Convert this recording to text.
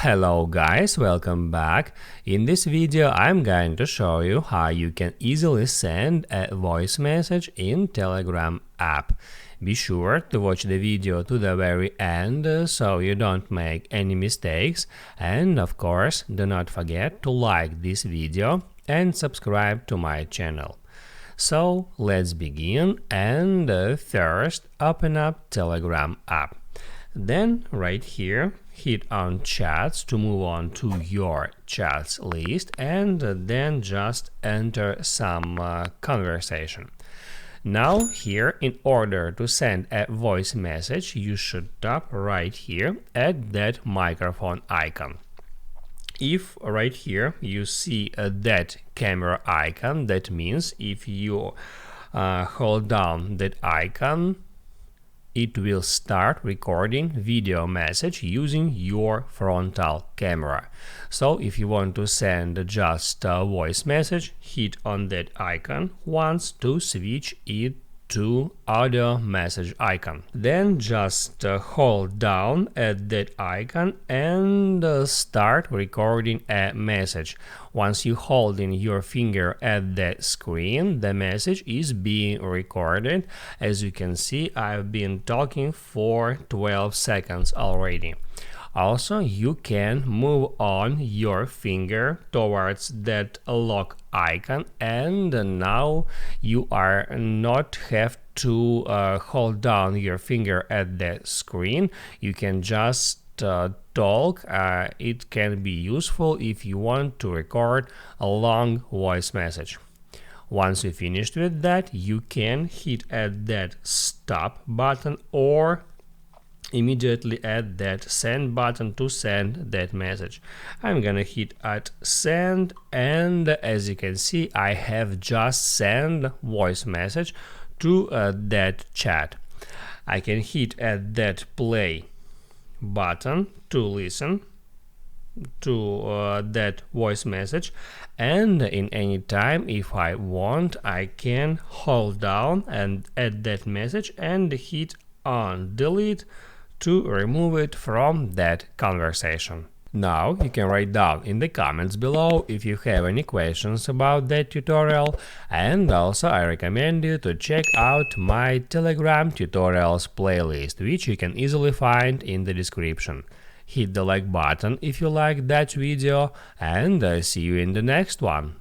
Hello guys, welcome back. In this video I'm going to show you how you can easily send a voice message in Telegram app. Be sure to watch the video to the very end so you don't make any mistakes, and of course do not forget to like this video and subscribe to my channel. So let's begin, and first open up Telegram app. Then right here hit on chats to move on to your chats list, and then just enter some conversation. Now here, in order to send a voice message, you should tap right here at that microphone icon. If right here you see that camera icon, that means if you hold down that icon, it will start recording video message using your frontal camera. So if you want to send just a voice message, hit on that icon once to switch it to audio message icon. Then just hold down at that icon and start recording a message. Once you hold in your finger at the screen, the message is being recorded. As you can see, I've been talking for 12 seconds already. Also, you can move on your finger towards that lock icon, and now you are not have to hold down your finger at the screen. You can just talk. It can be useful if you want to record a long voice message. Once you finished with that, you can hit at that stop button or immediately add that send button to send that message. I'm gonna hit at send, and as you can see, I have just sent voice message to that chat. I can hit at that play button to listen to that voice message, and in any time, if I want, I can hold down and add that message and hit on delete to remove it from that conversation. Now you can write down in the comments below if you have any questions about that tutorial, and also I recommend you to check out my Telegram tutorials playlist, which you can easily find in the description. Hit the like button if you like that video, and see you in the next one.